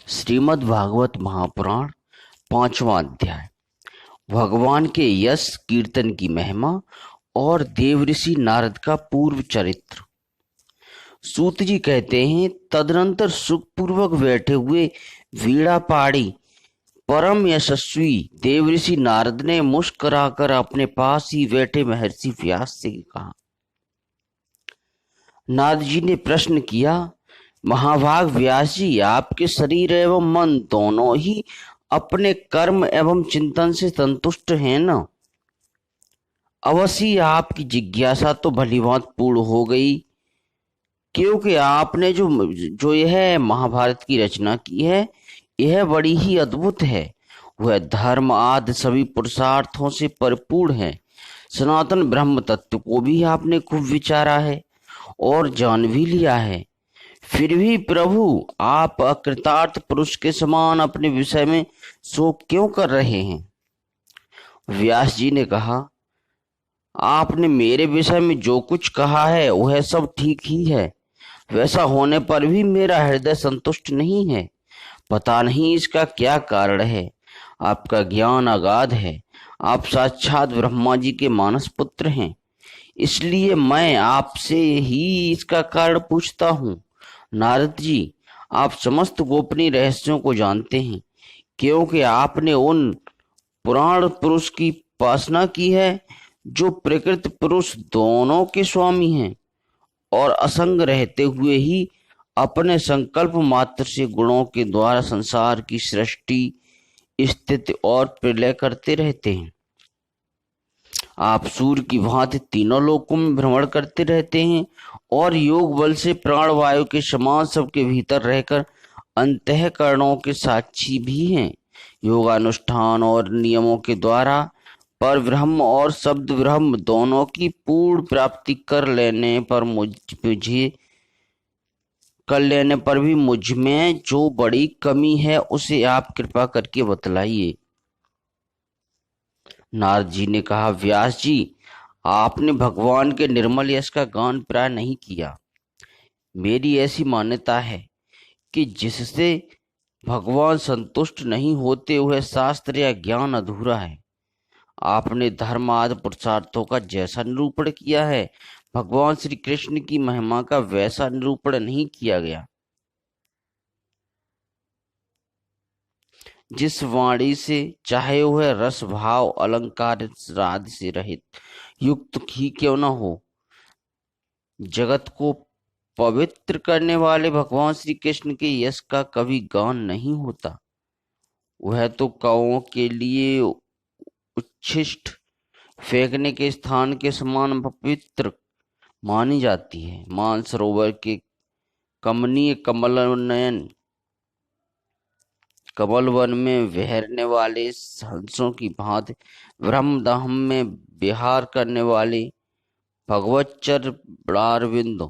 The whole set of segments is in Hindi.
श्रीमद् भागवत महापुराण 5वां अध्याय। भगवान के यश कीर्तन की महिमा और देवऋषि नारद का पूर्व चरित्र। सूत जी कहते हैं, तदनंतर सुखपूर्वक बैठे हुए वीणा पाड़ी परम यशस्वी देवऋषि नारद ने मुस्कुराकर अपने पास ही बैठे महर्षि व्यास से कहा। नारद जी ने प्रश्न किया, महाभाग व्यास जी, आपके शरीर एवं मन दोनों ही अपने कर्म एवं चिंतन से संतुष्ट हैं न? अवश्य आपकी जिज्ञासा तो भलीभांति पूर्ण हो गई, क्योंकि आपने जो यह महाभारत की रचना की है, यह बड़ी ही अद्भुत है। वह धर्म आदि सभी पुरुषार्थों से परिपूर्ण है। सनातन ब्रह्म तत्व को भी आपने खूब विचारा है और जान भी लिया है। फिर भी प्रभु, आप अकृतार्थ पुरुष के समान अपने विषय में शोक क्यों कर रहे हैं? व्यास जी ने कहा, आपने मेरे विषय में जो कुछ कहा है वह सब ठीक ही है। वैसा होने पर भी मेरा हृदय संतुष्ट नहीं है। पता नहीं इसका क्या कारण है। आपका ज्ञान अगाध है। आप साक्षात ब्रह्मा जी के मानस पुत्र हैं, इसलिए मैं आपसे ही इसका कारण पूछता हूँ। नारद जी, आप समस्त गोपनीय रहस्यों को जानते हैं, क्योंकि आपने उन पुराण पुरुष की उपासना की है जो प्रकृति पुरुष दोनों के स्वामी हैं और असंग रहते हुए ही अपने संकल्प मात्र से गुणों के द्वारा संसार की सृष्टि, स्थिति और प्रलय करते रहते हैं। आप सूर्य की भांति तीनों लोकों में भ्रमण करते रहते हैं और योग बल से प्राण वायु के समान सबके भीतर रहकर अंतःकरणों के साक्षी भी हैं। योगानुष्ठान और नियमों के द्वारा पर ब्रह्म और शब्द ब्रह्म दोनों की पूर्ण प्राप्ति कर लेने पर भी मुझ में जो बड़ी कमी है उसे आप कृपा करके बतलाइए। नारद जी ने कहा, व्यास जी, आपने भगवान के निर्मल यश का गान प्राय नहीं किया। मेरी ऐसी मान्यता है कि जिससे भगवान संतुष्ट नहीं होते वह शास्त्र या ज्ञान अधूरा है। आपने धर्म आदि पुरुषार्थों का जैसा निरूपण किया है, भगवान श्री कृष्ण की महिमा का वैसा निरूपण नहीं किया गया। जिस वाणी से चाहे वह रस भाव अलंकार आदि से रहित युक्त ही क्यों न हो, जगत को पवित्र करने वाले भगवान श्री कृष्ण के यश का कभी गान नहीं होता। वह तो कौओं के लिए उच्छिष्ट फेंकने के स्थान के समान पवित्र मानी जाती है। मानसरोवर के कमनीय कमलवन में विहरने वाले हंसों की भांति ब्रह्मधाम में विहार करने वाले भगवच्चर बड़ारविंदो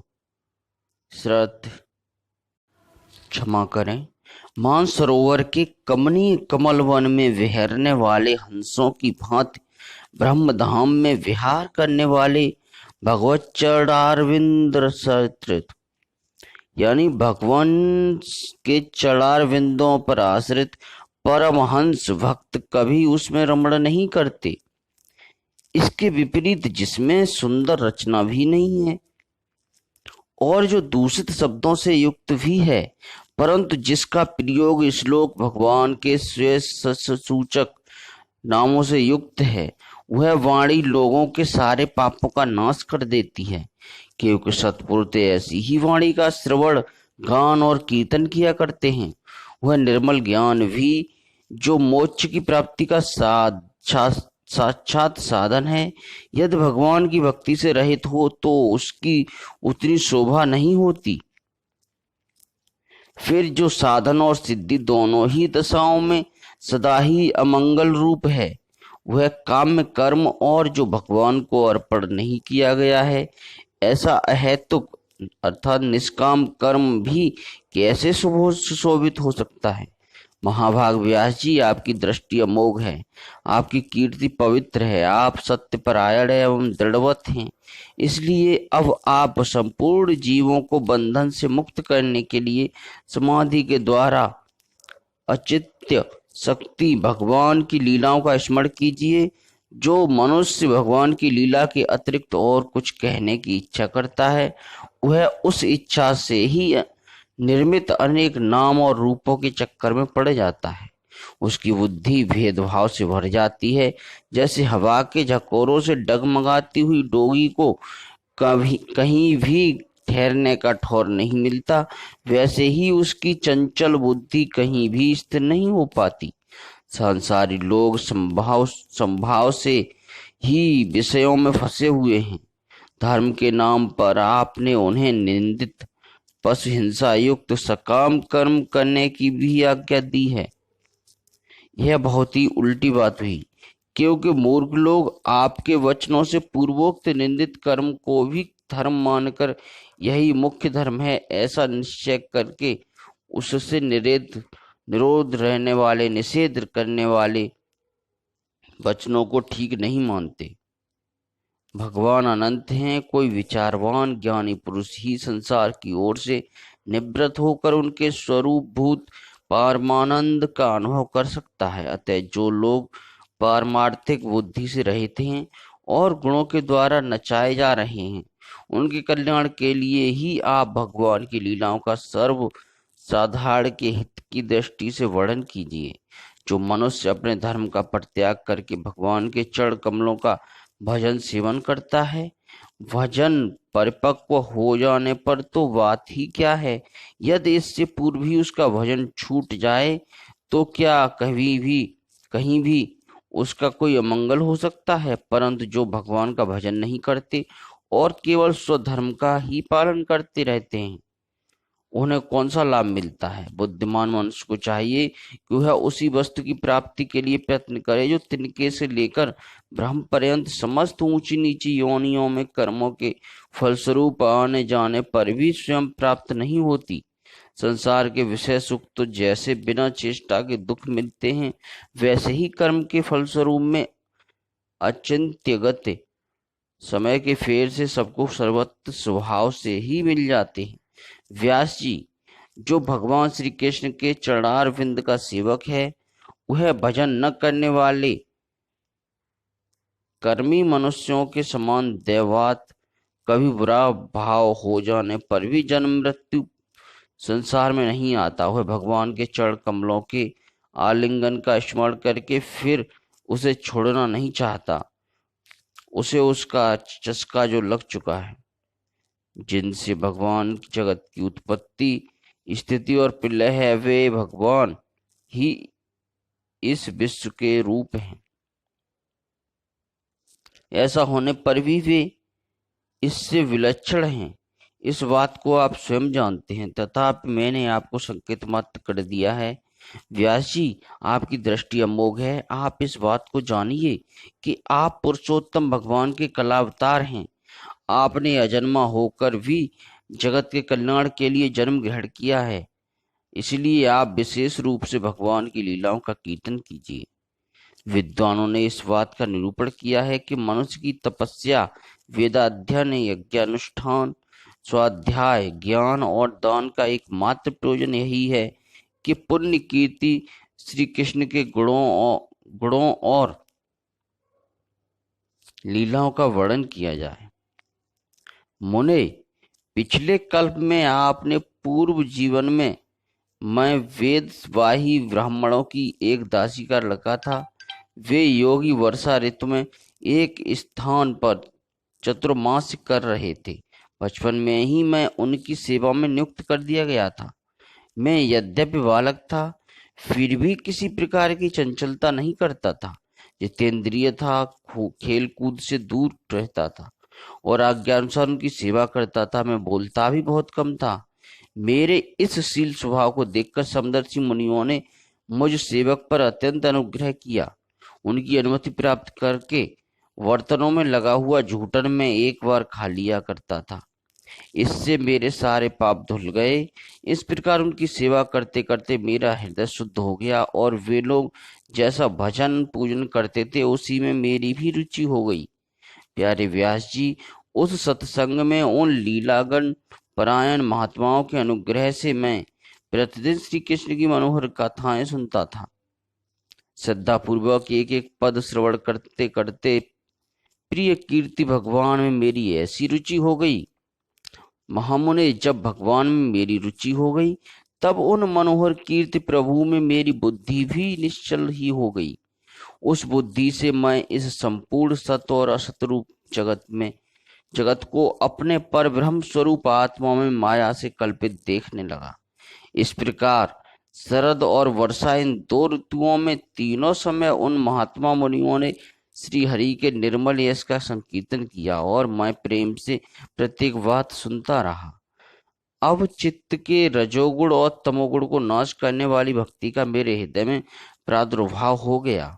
क्षमा करें, मानसरोवर के कमनीय कमलवन में विहरने वाले हंसों की भांति ब्रह्मधाम में विहार करने वाले भगवच्चरणारविंद सत्रित, यानी भगवान के चढ़ार विंदों पर आश्रित परमहंस भक्त कभी उसमें रमण नहीं करते। इसके विपरीत जिसमें सुंदर रचना भी नहीं है और जो दूषित शब्दों से युक्त भी है, परंतु जिसका प्रयोग श्लोक भगवान के सूचक नामों से युक्त है, वह वाणी लोगों के सारे पापों का नाश कर देती है। क्योंकि सत्पुरुष ऐसी ही वाणी का श्रवण, गान और कीर्तन किया करते हैं। वह निर्मल ज्ञान भी जो मोक्ष की प्राप्ति का साक्षात साधन है, यदि भगवान की भक्ति से रहित हो तो उसकी उतनी शोभा नहीं होती। फिर जो साधन और सिद्धि दोनों ही दशाओं में सदा ही अमंगल रूप है, वह काम्य कर्म और जो भगवान को अर्पण नहीं किया गया है, ऐसा अहेतुक अर्थात निष्काम कर्म भी कैसे सुशोभित हो सकता है? महाभाग व्यास जी, आपकी दृष्टि अमोघ है, आपकी कीर्ति पवित्र है, आप सत्यपरायण एवं दृढ़वत हैं। इसलिए अब आप संपूर्ण जीवों को बंधन से मुक्त करने के लिए समाधि के द्वारा अचित्य शक्ति भगवान की लीलाओं का स्मरण कीजिए। जो मनुष्य भगवान की लीला के अतिरिक्त और कुछ कहने की इच्छा करता है, वह उस इच्छा से ही निर्मित अनेक नाम और रूपों के चक्कर में पड़ जाता है। उसकी बुद्धि भेदभाव से भर जाती है। जैसे हवा के झकोरों से डगमगाती हुई डोगी को कभी कहीं भी ठहरने का ठौर नहीं मिलता, वैसे ही उसकी चंचल बुद्धि कहीं भी स्थिर नहीं हो पाती। संसारी लोग संभाव संभाव से ही विषयों में फंसे हुए हैं। धर्म के नाम पर आपने उन्हें निंदित पशु हिंसा युक्त सकाम कर्म करने की भी आज्ञा दी है। यह बहुत ही उल्टी बात हुई, क्योंकि मूर्ख लोग आपके वचनों से पूर्वोक्त निंदित कर्म को भी धर्म मानकर यही मुख्य धर्म है ऐसा निश्चय करके उससे निषेध करने वाले वचनों को ठीक नहीं मानते। भगवान अनंत हैं। कोई विचारवान ज्ञानी पुरुष ही संसार की ओर से निवृत्त होकर उनके स्वरूप भूत पारमानंद का अनुभव कर सकता है। अतः जो लोग पारमार्थिक बुद्धि से रहित हैं और गुणों के द्वारा नचाए जा रहे हैं, उनके कल्याण के लिए ही आप भगवान की लीलाओं का सर्व साधारण के हित की दृष्टि से वर्णन कीजिए। जो मनुष्य अपने धर्म का परित्याग करके भगवान के चरण कमलों का भजन सेवन करता है, भजन परिपक्व हो जाने पर तो बात ही क्या है। यदि इससे पूर्व ही उसका भजन छूट जाए तो क्या कहीं भी उसका कोई अमंगल हो सकता है। परंतु जो भगवान का भजन नहीं करते और केवल स्वधर्म का ही पालन करते रहते हैं, उन्हें कौन सा लाभ मिलता है। बुद्धिमान मनुष्य को चाहिए कि वह उसी वस्तु की प्राप्ति के लिए प्रयत्न करे जो तिनके से लेकर ब्रह्म पर्यंत समस्त ऊंची नीची योनियों में कर्मों के फलस्वरूप आने जाने पर भी स्वयं प्राप्त नहीं होती। संसार के विषय सुख तो जैसे बिना चेष्टा के दुख मिलते हैं, वैसे ही कर्म के फलस्वरूप में अचिंत्य गति समय के फेर से सबको सर्वत्र स्वभाव से ही मिल जाते हैं। व्यास जी, जो भगवान श्री कृष्ण के चरणार विंद का सेवक है, वह भजन न करने वाले कर्मी मनुष्यों के समान दैवात कभी बुरा भाव हो जाने पर भी जन्म मृत्यु संसार में नहीं आता। वह भगवान के चरण कमलों के आलिंगन का स्मरण करके फिर उसे छोड़ना नहीं चाहता। उसे उसका चस्का जो लग चुका है, जिनसे भगवान जगत की उत्पत्ति स्थिति और प्रलय है, वे भगवान ही इस विश्व के रूप हैं। ऐसा होने पर भी वे इससे विलक्षण हैं, इस बात को आप स्वयं जानते हैं। तथापि मैंने आपको संकेत मात्र कर दिया है। व्यास जी, आपकी दृष्टि अमोघ है। आप इस बात को जानिए कि आप पुरुषोत्तम भगवान के कलावतार हैं। आपने अजन्मा होकर भी जगत के कल्याण के लिए जन्म ग्रहण किया है, इसलिए आप विशेष रूप से भगवान की लीलाओं का कीर्तन कीजिए। विद्वानों ने इस बात का निरूपण किया है कि मनुष्य की तपस्या, वेदाध्ययन, यज्ञानुष्ठान, स्वाध्याय, ज्ञान और दान का एकमात्र प्रयोजन यही है कि पुण्य कीर्ति श्री कृष्ण के गुणों और लीलाओं का वर्णन किया जाए। मुने, पिछले कल्प में आपने पूर्व जीवन में मैं वेदवाही ब्राह्मणों की एक दासी का लड़का था। वे योगी वर्षा ऋतु में एक स्थान पर चतुर्मास कर रहे थे। बचपन में ही मैं उनकी सेवा में नियुक्त कर दिया गया था। मैं यद्यपि बालक था, फिर भी किसी प्रकार की चंचलता नहीं करता था। जितेंद्रिय था, खेल कूद से दूर रहता था और आज्ञानुसार उनकी सेवा करता था। मैं बोलता भी बहुत कम था। मेरे इस शील स्वभाव को देखकर समदर्शी मुनियों ने मुझ सेवक पर अत्यंत अनुग्रह किया। उनकी अनुमति प्राप्त करके बर्तनों में लगा हुआ जूठन में एक बार खा लिया करता था। इससे मेरे सारे पाप धुल गए। इस प्रकार उनकी सेवा करते करते मेरा हृदय शुद्ध हो गया और वे लोग जैसा भजन पूजन करते थे, उसी में मेरी भी रुचि हो गई। प्यारे व्यास जी, उस सत्संग में उन लीलागण परायण महात्माओं के अनुग्रह से मैं प्रतिदिन श्री कृष्ण की मनोहर कथाएं सुनता था। श्रद्धा पूर्वक एक एक पद श्रवण करते करते प्रिय कीर्ति भगवान में मेरी ऐसी रुचि हो गई। महामुने, जब भगवान में मेरी रुचि हो गई तब उन मनोहर कीर्ति प्रभु में मेरी बुद्धि भी निश्चल ही हो गई। उस बुद्धि से मैं इस संपूर्ण सत और असत रूप जगत को अपने पर ब्रह्म स्वरूप आत्मा में माया से कल्पित देखने लगा। इस प्रकार शरद और वर्षा, इन दो ऋतुओं में तीनों समय उन महात्मा मुनियों ने श्री हरि के निर्मल यश का संकीर्तन किया और मैं प्रेम से प्रत्येक बात सुनता रहा। अब चित्त के रजोगुण और तमोगुण को नाश करने वाली भक्ति का मेरे हृदय में प्रादुर्भाव हो गया।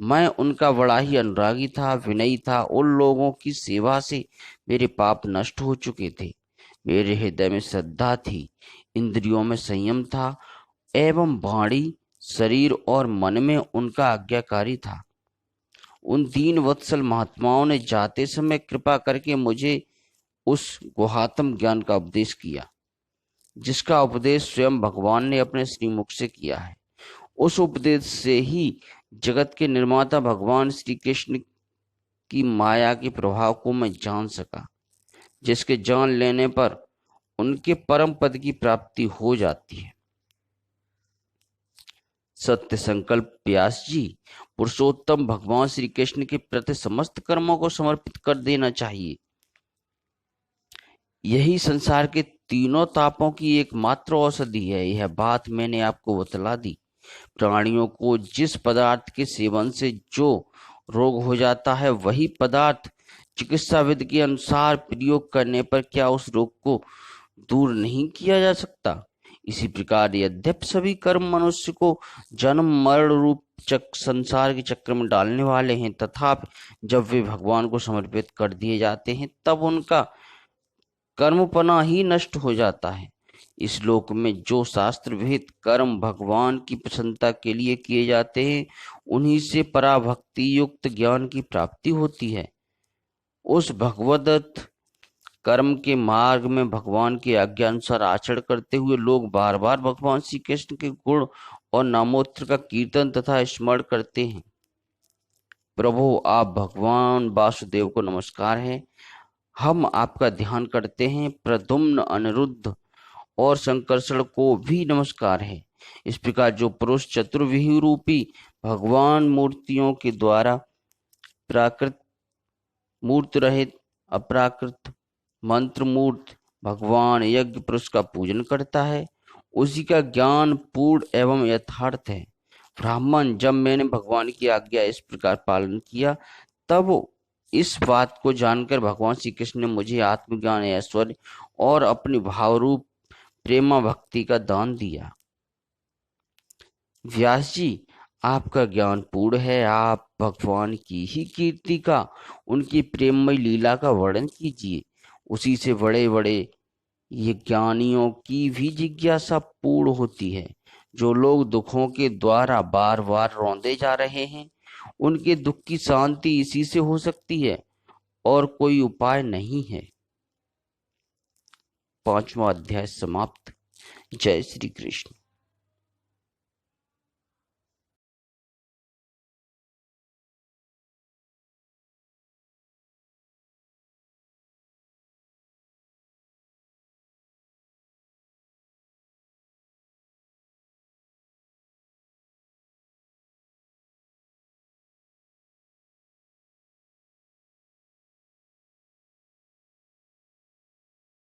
मैं उनका बड़ा ही अनुरागी था, विनयी था। उन लोगों की सेवा से मेरे पाप नष्ट हो चुके थे। मेरे हृदय में श्रद्धा थी, इंद्रियों में संयम था एवं वाणी, शरीर और मन में उनका आज्ञाकारी था। उन दीन वत्सल महात्माओं ने जाते समय कृपा करके मुझे उस गुहात्म ज्ञान का उपदेश किया, जिसका उपदेश स्वयं भगवान ने अपने श्रीमुख से किया है। उस उपदेश से ही जगत के निर्माता भगवान श्री कृष्ण की माया के प्रभाव को मैं जान सका, जिसके जान लेने पर उनके परम पद की प्राप्ति हो जाती है। सत्य संकल्प व्यास जी, पुरुषोत्तम भगवान श्री कृष्ण के प्रति समस्त कर्मों को समर्पित कर देना चाहिए। यही संसार के तीनों तापों की एकमात्र औषधि है। यह बात मैंने आपको बतला दी। प्राणियों को जिस पदार्थ के सेवन से जो रोग हो जाता है, वही पदार्थ चिकित्साविद के अनुसार प्रयोग करने पर क्या उस रोग को दूर नहीं किया जा सकता? इसी प्रकार यद्यपि सभी कर्म मनुष्य को जन्म मरण रूप संसार के चक्र में डालने वाले हैं, तथापि जब वे भगवान को समर्पित कर दिए जाते हैं तब उनका कर्मपना ही नष्ट हो जाता है। इस लोक में जो शास्त्र विहित कर्म भगवान की प्रसन्नता के लिए किए जाते हैं, उन्हीं से पराभक्ति युक्त ज्ञान की प्राप्ति होती है। उस भगवदत्त कर्म के मार्ग में भगवान की आज्ञा अनुसार आचरण करते हुए लोग बार बार भगवान श्री कृष्ण के गुण और नामोत्र का कीर्तन तथा स्मरण करते हैं। प्रभु, आप भगवान वासुदेव को नमस्कार है। हम आपका ध्यान करते हैं। प्रद्युम्न, अनिरुद्ध और संकर्षण को भी नमस्कार है। इस प्रकार जो पुरुष चतुर्विही रूपी भगवान मूर्तियों के द्वारा प्राकृत मूर्त रहित अप्राकृत मंत्र मूर्त भगवान यज्ञ पुरुष का पूजन करता है, उसी का ज्ञान पूर्ण एवं यथार्थ है। ब्राह्मण, जब मैंने भगवान की आज्ञा इस प्रकार पालन किया, तब इस बात को जानकर भगवान श्री कृष्ण ने मुझे आत्मज्ञान, ऐश्वर्य और अपनी भावरूप प्रेमा भक्ति का दान दिया। व्यास जी, आपका ज्ञान पूर्ण है। आप भगवान की ही कीर्ति का, उनकी प्रेममय लीला का वर्णन कीजिए। उसी से बड़े बड़े ये ज्ञानियों की भी जिज्ञासा पूर्ण होती है। जो लोग दुखों के द्वारा बार बार रौंदे जा रहे हैं, उनके दुख की शांति इसी से हो सकती है और कोई उपाय नहीं है। 5वां अध्याय समाप्त। जय श्री कृष्ण।